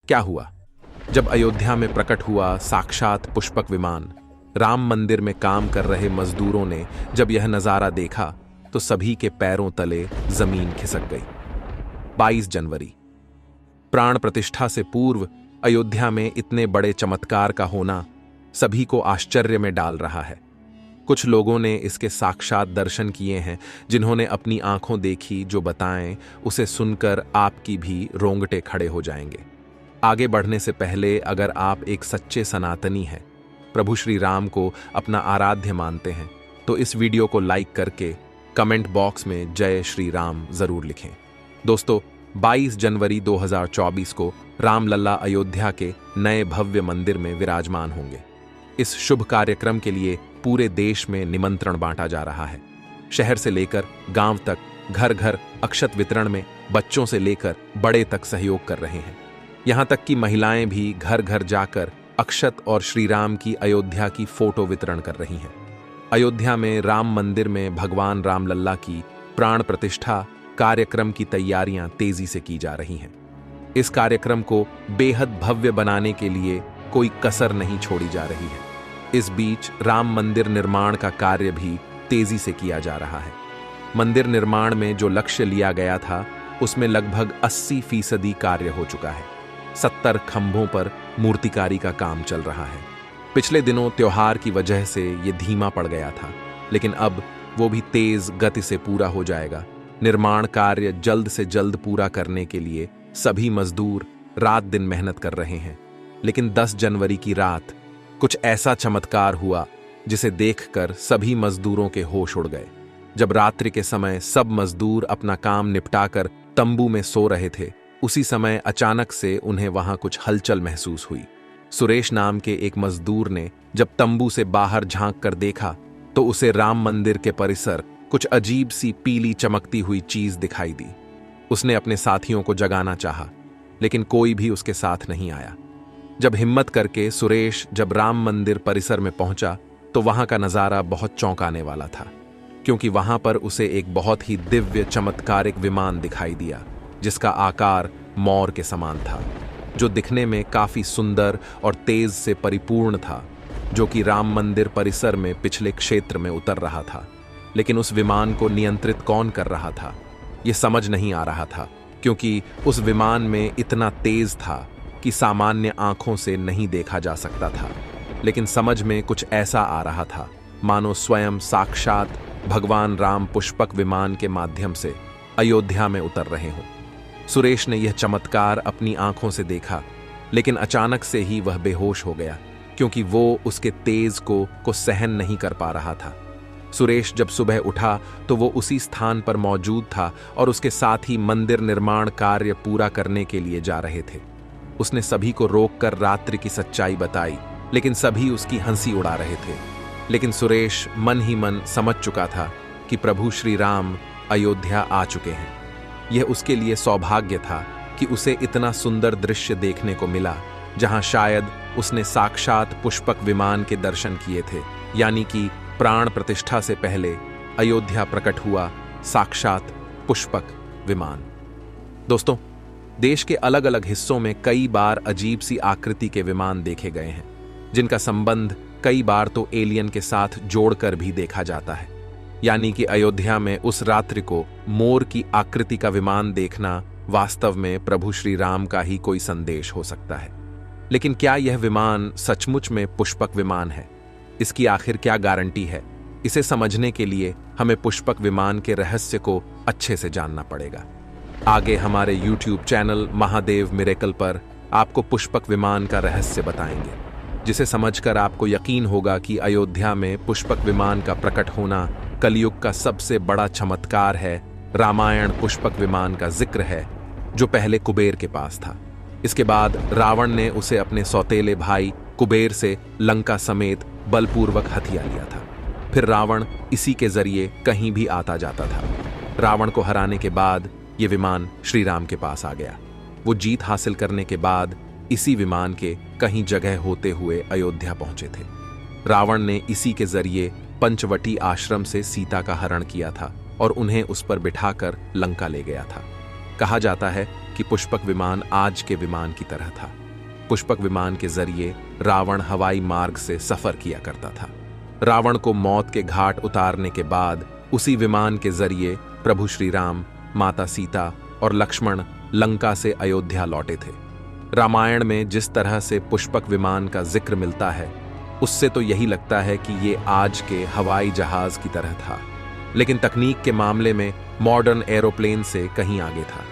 क्या हुआ? जब अयोध्या में प्रकट हुआ साक्षात पुष्पक विमान, राम मंदिर में काम कर रहे मजदूरों ने जब यह नजारा देखा तो सभी के पैरों तले जमीन खिसक गई। 22 जनवरी, प्राण प्रतिष्ठा से पूर्व अयोध्या में इतने बड़े चमत्कार का होना सभी को आश्चर्य में डाल रहा है। कुछ लोगों ने इसके साक्षात दर्शन किए हैं, जिन्होंने अपनी आंखों देखी जो बताएं, उसे सुनकर आपकी भी रोंगटे खड़े हो जाएंगे। आगे बढ़ने से पहले अगर आप एक सच्चे सनातनी हैं, प्रभु श्री राम को अपना आराध्य मानते हैं, तो इस वीडियो को लाइक करके कमेंट बॉक्स में जय श्री राम जरूर लिखें। दोस्तों, 22 जनवरी 2024 को रामलला अयोध्या के नए भव्य मंदिर में विराजमान होंगे। इस शुभ कार्यक्रम के लिए पूरे देश में निमंत्रण बांटा जा रहा है। शहर से लेकर गांव तक घर घर अक्षत वितरण में बच्चों से लेकर बड़े तक सहयोग कर रहे हैं। यहां तक कि महिलाएं भी घर घर जाकर अक्षत और श्री राम की अयोध्या की फोटो वितरण कर रही हैं। अयोध्या में राम मंदिर में भगवान रामलल्ला की प्राण प्रतिष्ठा कार्यक्रम की तैयारियां तेजी से की जा रही हैं। इस कार्यक्रम को बेहद भव्य बनाने के लिए कोई कसर नहीं छोड़ी जा रही है। इस बीच राम मंदिर निर्माण का कार्य भी तेजी से किया जा रहा है। मंदिर निर्माण में जो लक्ष्य लिया गया था, उसमें लगभग 80% कार्य हो चुका है। 70 खंभों पर मूर्तिकारी का काम चल रहा है। पिछले दिनों त्योहार की वजह से ये धीमा पड़ गया था, लेकिन अब वो भी तेज गति से पूरा हो जाएगा। निर्माण कार्य जल्द से जल्द पूरा करने के लिए सभी मजदूर रात दिन मेहनत कर रहे हैं। लेकिन 10 जनवरी की रात कुछ ऐसा चमत्कार हुआ जिसे देखकर सभी मजदूरों के होश उड़ गए। जब रात्रि के समय सब मजदूर अपना काम निपटाकर तंबू में सो रहे थे, उसी समय अचानक से उन्हें वहां कुछ हलचल महसूस हुई। सुरेश नाम के एक मजदूर ने जब तंबू से बाहर झांक कर देखा तो उसे राम मंदिर के परिसर कुछ अजीब सी पीली चमकती हुई चीज दिखाई दी। उसने अपने साथियों को जगाना चाहा, लेकिन कोई भी उसके साथ नहीं आया। जब हिम्मत करके सुरेश जब राम मंदिर परिसर में पहुंचा तो वहां का नजारा बहुत चौंकाने वाला था, क्योंकि वहां पर उसे एक बहुत ही दिव्य चमत्कारिक विमान दिखाई दिया, जिसका आकार मोर के समान था, जो दिखने में काफी सुंदर और तेज से परिपूर्ण था, जो कि राम मंदिर परिसर में पिछले क्षेत्र में उतर रहा था। लेकिन उस विमान को नियंत्रित कौन कर रहा था, यह समझ नहीं आ रहा था, क्योंकि उस विमान में इतना तेज था कि सामान्य आंखों से नहीं देखा जा सकता था। लेकिन समझ में कुछ ऐसा आ रहा था मानो स्वयं साक्षात भगवान राम पुष्पक विमान के माध्यम से अयोध्या में उतर रहे हों। सुरेश ने यह चमत्कार अपनी आंखों से देखा, लेकिन अचानक से ही वह बेहोश हो गया, क्योंकि वो उसके तेज को सहन नहीं कर पा रहा था। सुरेश जब सुबह उठा तो वो उसी स्थान पर मौजूद था और उसके साथ ही मंदिर निर्माण कार्य पूरा करने के लिए जा रहे थे। उसने सभी को रोककर रात्रि की सच्चाई बताई, लेकिन सभी उसकी हंसी उड़ा रहे थे। लेकिन सुरेश मन ही मन समझ चुका था कि प्रभु श्री राम अयोध्या आ चुके हैं। यह उसके लिए सौभाग्य था कि उसे इतना सुंदर दृश्य देखने को मिला, जहां शायद उसने साक्षात पुष्पक विमान के दर्शन किए थे, यानी कि प्राण प्रतिष्ठा से पहले अयोध्या प्रकट हुआ साक्षात पुष्पक विमान। दोस्तों, देश के अलग अलग हिस्सों में कई बार अजीब सी आकृति के विमान देखे गए हैं, जिनका संबंध कई बार तो एलियन के साथ जोड़कर भी देखा जाता है। यानी कि अयोध्या में उस रात्रि को मोर की आकृति का विमान देखना वास्तव में प्रभु श्री राम का ही कोई संदेश हो सकता है। लेकिन क्या यह विमान सचमुच में पुष्पक विमान है? इसकी आखिर क्या गारंटी है? इसे समझने के लिए हमें पुष्पक विमान के रहस्य को अच्छे से जानना पड़ेगा। आगे हमारे YouTube चैनल महादेव मिरेकल पर आपको पुष्पक विमान का रहस्य बताएंगे, जिसे समझकर आपको यकीन होगा कि अयोध्या में पुष्पक विमान का प्रकट होना कलयुग का सबसे बड़ा चमत्कार है। रामायण पुष्पक विमान का जिक्र है, जो पहले कुबेर के पास था। इसके बाद रावण ने उसे अपने सौतेले भाई कुबेर से लंका समेत बलपूर्वक हथिया लिया था। फिर रावण इसी के जरिए कहीं भी आता जाता था। रावण को हराने के बाद ये विमान श्री राम के पास आ गया। वो जीत हासिल करने के बाद इसी विमान के कहीं जगह होते हुए अयोध्या पहुंचे थे। रावण ने इसी के जरिए पंचवटी आश्रम से सीता का हरण किया था और उन्हें उस पर बिठाकर लंका ले गया था। कहा जाता है कि पुष्पक विमान आज के विमान की तरह था। पुष्पक विमान के जरिए रावण हवाई मार्ग से सफर किया करता था। रावण को मौत के घाट उतारने के बाद उसी विमान के जरिए प्रभु श्री राम, माता सीता और लक्ष्मण लंका से अयोध्या लौटे थे। रामायण में जिस तरह से पुष्पक विमान का जिक्र मिलता है, उससे तो यही लगता है कि ये आज के हवाई जहाज की तरह था, लेकिन तकनीक के मामले में मॉडर्न एरोप्लेन से कहीं आगे था।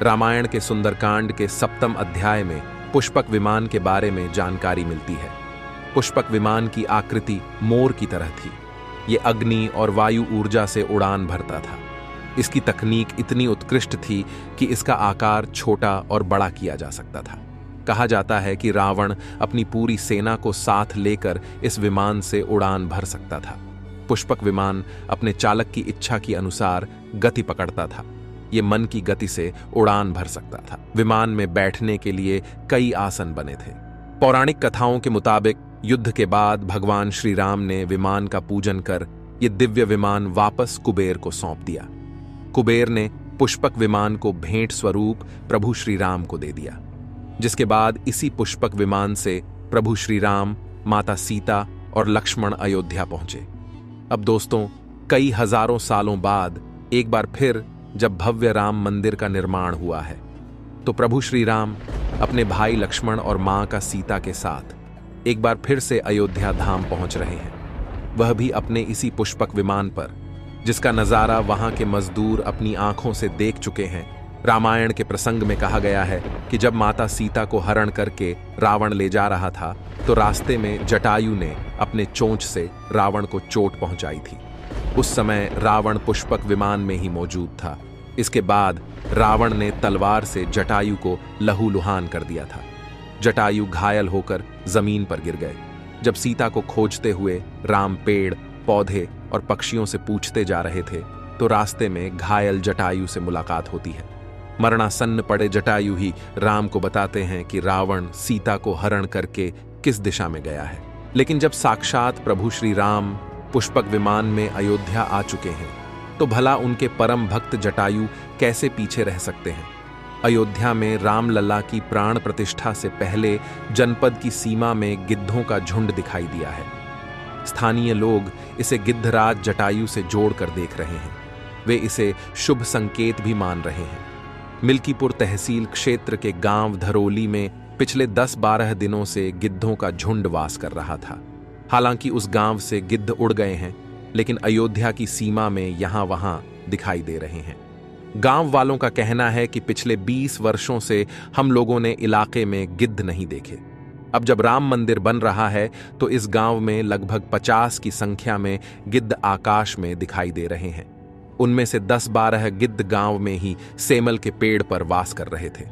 रामायण के सुंदरकांड के 7वें अध्याय में पुष्पक विमान के बारे में जानकारी मिलती है। पुष्पक विमान की आकृति मोर की तरह थी। ये अग्नि और वायु ऊर्जा से उड़ान भरता था। इसकी तकनीक इतनी उत्कृष्ट थी कि इसका आकार छोटा और बड़ा किया जा सकता था। कहा जाता है कि रावण अपनी पूरी सेना को साथ लेकर इस विमान से उड़ान भर सकता था। पुष्पक विमान अपने चालक की इच्छा के अनुसार गति पकड़ता था। ये मन की गति से उड़ान भर सकता था। विमान में बैठने के लिए कई आसन बने थे। पौराणिक कथाओं के मुताबिक युद्ध के बाद भगवान श्री राम ने विमान का पूजन कर ये दिव्य विमान वापस कुबेर को सौंप दिया। कुबेर ने पुष्पक विमान को भेंट स्वरूप प्रभु श्री राम को दे दिया, जिसके बाद इसी पुष्पक विमान से प्रभु श्री राम, माता सीता और लक्ष्मण अयोध्या पहुंचे। अब दोस्तों, कई हजारों सालों बाद एक बार फिर जब भव्य राम मंदिर का निर्माण हुआ है, तो प्रभु श्री राम अपने भाई लक्ष्मण और मां का सीता के साथ एक बार फिर से अयोध्या धाम पहुंच रहे हैं, वह भी अपने इसी पुष्पक विमान पर, जिसका नजारा वहां के मजदूर अपनी आंखों से देख चुके हैं। रामायण के प्रसंग में कहा गया है कि जब माता सीता को हरण करके रावण ले जा रहा था, तो रास्ते में जटायु ने अपने चोंच से रावण को चोट पहुंचाई थी। उस समय रावण पुष्पक विमान में ही मौजूद था। इसके बाद रावण ने तलवार से जटायु को लहूलुहान कर दिया था। जटायु घायल होकर जमीन पर गिर गए। जब सीता को खोजते हुए राम पेड़, पौधे और पक्षियों से पूछते जा रहे थे, तो रास्ते में घायल जटायु से मुलाकात होती है। मरणासन्न पड़े जटायु ही राम को बताते हैं कि रावण सीता को हरण करके किस दिशा में गया है। लेकिन जब साक्षात प्रभु श्री राम पुष्पक विमान में अयोध्या आ चुके हैं, तो भला उनके परम भक्त जटायु कैसे पीछे रह सकते हैं। अयोध्या में रामलला की प्राण प्रतिष्ठा से पहले जनपद की सीमा में गिद्धों का झुंड दिखाई दिया है। स्थानीय लोग इसे गिद्धराज जटायु से जोड़कर देख रहे हैं। वे इसे शुभ संकेत भी मान रहे हैं। मिल्कीपुर तहसील क्षेत्र के गांव धरोली में पिछले 10-12 दिनों से गिद्धों का झुंड वास कर रहा था। हालांकि उस गांव से गिद्ध उड़ गए हैं, लेकिन अयोध्या की सीमा में यहां-वहां दिखाई दे रहे हैं। गांव वालों का कहना है कि पिछले 20 वर्षों से हम लोगों ने इलाके में गिद्ध नहीं देखे। अब जब राम मंदिर बन रहा है, तो इस गांव में लगभग 50 की संख्या में गिद्ध आकाश में दिखाई दे रहे हैं। उनमें से 10-12 गिद्ध गांव में ही सेमल के पेड़ पर वास कर रहे थे।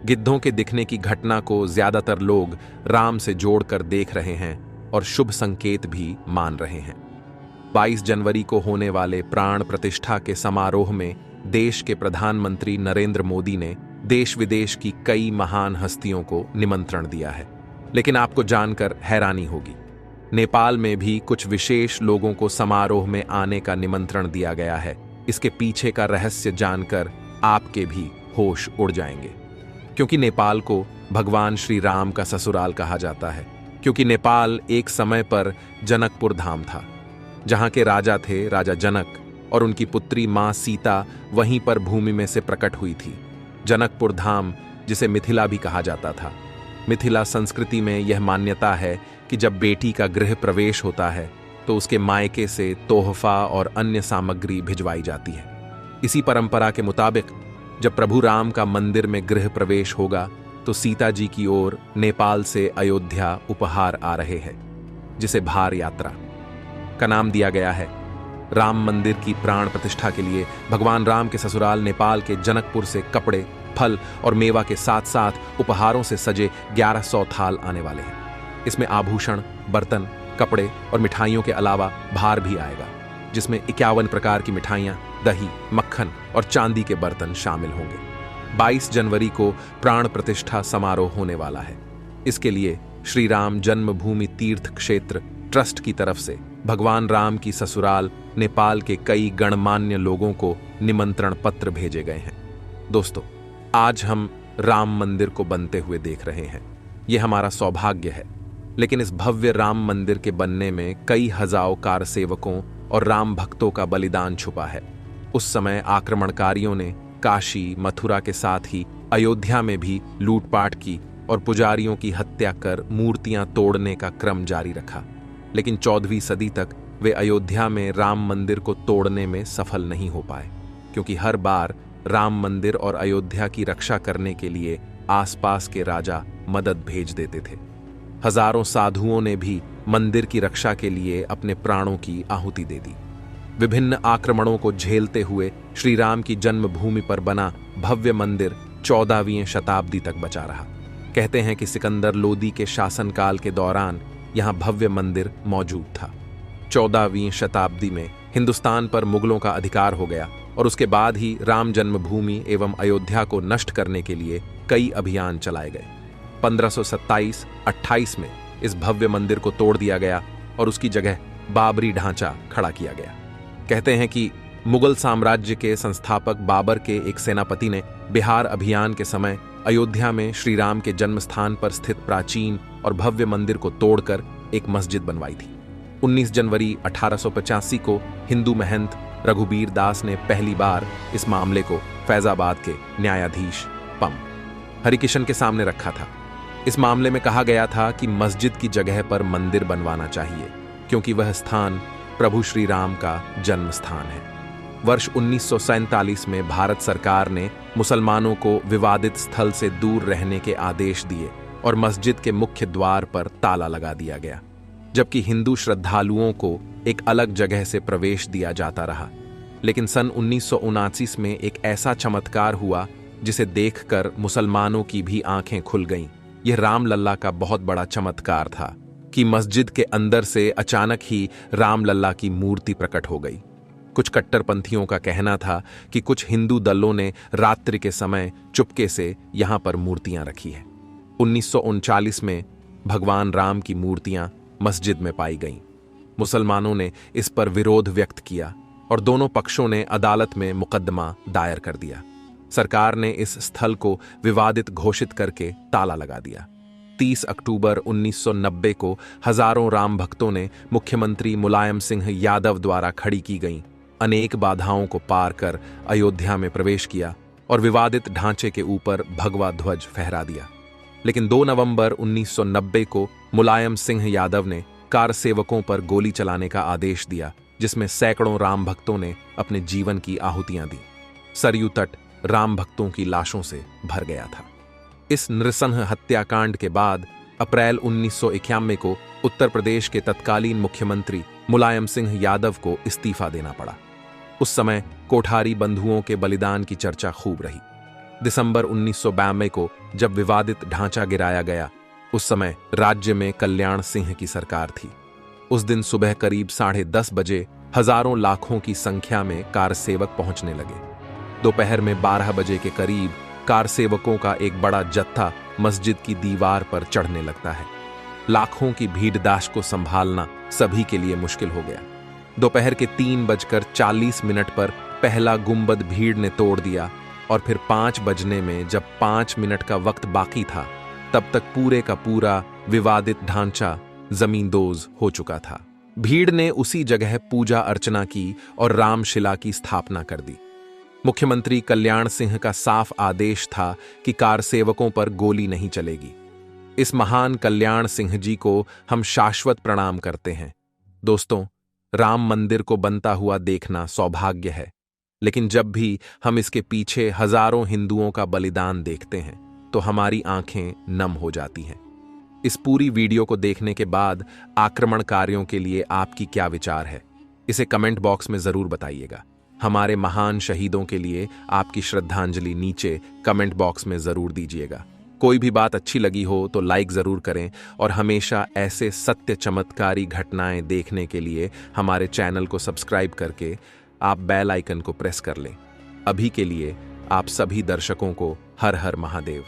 गिद्धों के दिखने की घटना को ज्यादातर लोग राम से जोड़कर देख रहे हैं और शुभ संकेत भी मान रहे हैं। 22 जनवरी को होने वाले प्राण प्रतिष्ठा के समारोह में देश के प्रधानमंत्री नरेंद्र मोदी ने देश विदेश की कई महान हस्तियों को निमंत्रण दिया है। लेकिन आपको जानकर हैरानी होगी, नेपाल में भी कुछ विशेष लोगों को समारोह में आने का निमंत्रण दिया गया है। इसके पीछे का रहस्य जानकर आपके भी होश उड़ जाएंगे, क्योंकि नेपाल को भगवान श्री राम का ससुराल कहा जाता है। क्योंकि नेपाल एक समय पर जनकपुर धाम था, जहां के राजा थे राजा जनक, और उनकी पुत्री मां सीता वहीं पर भूमि में से प्रकट हुई थी। जनकपुर धाम, जिसे मिथिला भी कहा जाता था। मिथिला संस्कृति में यह मान्यता है कि जब बेटी का गृह प्रवेश होता है, तो उसके मायके से तोहफा और अन्य सामग्री भिजवाई जाती है। इसी परंपरा के मुताबिक जब प्रभु राम का मंदिर में गृह प्रवेश होगा, तो सीता जी की ओर नेपाल से अयोध्या उपहार आ रहे हैं, जिसे भार यात्रा का नाम दिया गया है। राम मंदिर की प्राण प्रतिष्ठा के लिए भगवान राम के ससुराल नेपाल के जनकपुर से कपड़े, फल और मेवा के साथ साथ उपहारों से सजे 1100 थाल आने वाले हैं। इसमें आभूषण, बर्तन, कपड़े और मिठाइयों के अलावा भार भी आएगा, जिसमें 51 प्रकार की मिठाइयां, दही, मक्खन और चांदी के बर्तन शामिल होंगे। 22 जनवरी को प्राण प्रतिष्ठा समारोह होने वाला है। इसके लिए श्री राम जन्मभूमि तीर्थ क्षेत्र ट्रस्ट की तरफ से भगवान राम की ससुराल नेपाल के कई गणमान्य लोगों को निमंत्रण पत्र भेजे गए हैं। दोस्तों, आज हम राम मंदिर को बनते हुए देख रहे हैं। ये हमारा सौभाग्य है। लेकिन इस भव्य राम मंदिर के बनने में कई हजारों कारसेवकों और राम भक्तों का बलिदान छुपा है। उस समय आक्रमणकारियों ने काशी, मथुरा के साथ ही अयोध्या में भी लूटपाट की और पुजारियों की हत्या कर मूर्तियां तोड़ने का क्रम जारी रखा। लेकिन 14वीं सदी तक वे अयोध्या में राम मंदिर को तोड़ने में सफल नहीं हो पाए, क्योंकि हर बार राम मंदिर और अयोध्या की रक्षा करने के लिए आसपास के राजा मदद भेज देते थे। हजारों साधुओं ने भी मंदिर की रक्षा के लिए अपने प्राणों की आहुति दे दी। विभिन्न आक्रमणों को झेलते हुए श्री राम की जन्मभूमि पर बना भव्य मंदिर 14वीं शताब्दी तक बचा रहा। कहते हैं कि सिकंदर लोदी के शासनकाल के दौरान यहां भव्य मंदिर मौजूद था। 14वीं शताब्दी में हिंदुस्तान पर मुगलों का अधिकार हो गया और उसके बाद ही राम जन्मभूमि एवं अयोध्या को नष्ट करने के लिए कई अभियान चलाए गए। 1527-28 में इस भव्य मंदिर को तोड़ दिया गया और उसकी जगह बाबरी ढांचा खड़ा किया गया। कहते हैं कि मुगल साम्राज्य के संस्थापक बाबर के एक सेनापति ने बिहार अभियान के समय अयोध्या में श्री राम के जन्म स्थान पर स्थित प्राचीन और भव्य मंदिर को तोड़कर एक मस्जिद बनवाई थी। 19 जनवरी 1885 को हिंदू महंत रघुबीर दास ने पहली बार इस मामले को फैजाबाद के न्यायाधीश पम हरिकिशन के सामने रखा था। इस मामले में कहा गया था कि मस्जिद की जगह पर मंदिर बनवाना चाहिए, क्योंकि वह स्थान प्रभु श्री राम का जन्म स्थान है। वर्ष 1947 में भारत सरकार ने मुसलमानों को विवादित स्थल से दूर रहने के आदेश दिए और मस्जिद के मुख्य द्वार पर ताला लगा दिया गया, जबकि हिंदू श्रद्धालुओं को एक अलग जगह से प्रवेश दिया जाता रहा। लेकिन सन 1979 में एक ऐसा चमत्कार हुआ जिसे देखकर मुसलमानों की भी आंखें खुल गईं। यह रामलल्ला का बहुत बड़ा चमत्कार था कि मस्जिद के अंदर से अचानक ही रामलल्ला की मूर्ति प्रकट हो गई। कुछ कट्टरपंथियों का कहना था कि कुछ हिंदू दलों ने रात्रि के समय चुपके से यहां पर मूर्तियां रखी है। 1939 में भगवान राम की मूर्तियां मस्जिद में पाई गईं। मुसलमानों ने इस पर विरोध व्यक्त किया और दोनों पक्षों ने अदालत में मुकदमा दायर कर दिया। सरकार ने इस स्थल को विवादित घोषित करके ताला लगा दिया। 30 अक्टूबर 1990 को हजारों राम भक्तों ने मुख्यमंत्री मुलायम सिंह यादव द्वारा खड़ी की गईं अनेक बाधाओं को पार कर अयोध्या में प्रवेश किया और विवादित ढांचे के ऊपर भगवा ध्वज फहरा दिया। लेकिन 2 नवंबर 1990 को मुलायम सिंह यादव ने कार सेवकों पर गोली चलाने का आदेश दिया, जिसमें सैकड़ों राम भक्तों ने अपने जीवन की आहुतियां दी। सरयू तट राम भक्तों की लाशों से भर गया था। इस नृशंस हत्याकांड के बाद अप्रैल 1991 को उत्तर प्रदेश के तत्कालीन मुख्यमंत्री मुलायम सिंह यादव को इस्तीफा देना पड़ा। उस समय कोठारी बंधुओं के बलिदान की चर्चा खूब रही। दिसंबर 1992 को जब विवादित ढांचा गिराया गया, उस समय राज्य में कल्याण सिंह की सरकार थी। उस दिन सुबह करीब 10:30 बजे हजारों लाखों की संख्या में कार सेवक पहुंचने लगे। दोपहर में 12 बजे के करीब कार सेवकों का एक बड़ा जत्था मस्जिद की दीवार पर चढ़ने लगता है। लाखों की भीड़दाश को संभालना सभी के लिए मुश्किल हो गया। दोपहर के 3:40 पर पहला गुंबद भीड़ ने तोड़ दिया और फिर 5 बजने में जब 5 मिनट का वक्त बाकी था, तब तक पूरे का पूरा विवादित ढांचा जमींदोज हो चुका था। भीड़ ने उसी जगह पूजा अर्चना की और रामशिला की स्थापना कर दी। मुख्यमंत्री कल्याण सिंह का साफ आदेश था कि कार सेवकों पर गोली नहीं चलेगी। इस महान कल्याण सिंह जी को हम शाश्वत प्रणाम करते हैं। दोस्तों, राम मंदिर को बनता हुआ देखना सौभाग्य है, लेकिन जब भी हम इसके पीछे हजारों हिंदुओं का बलिदान देखते हैं तो हमारी आंखें नम हो जाती हैं। इस पूरी वीडियो को देखने के बाद आक्रमणकारियों के लिए आपकी क्या विचार है, इसे कमेंट बॉक्स में जरूर बताइएगा। हमारे महान शहीदों के लिए आपकी श्रद्धांजलि नीचे कमेंट बॉक्स में जरूर दीजिएगा। कोई भी बात अच्छी लगी हो तो लाइक जरूर करें और हमेशा ऐसे सत्य चमत्कारी घटनाएं देखने के लिए हमारे चैनल को सब्सक्राइब करके आप बेल आइकन को प्रेस कर लें। अभी के लिए आप सभी दर्शकों को हर हर महादेव।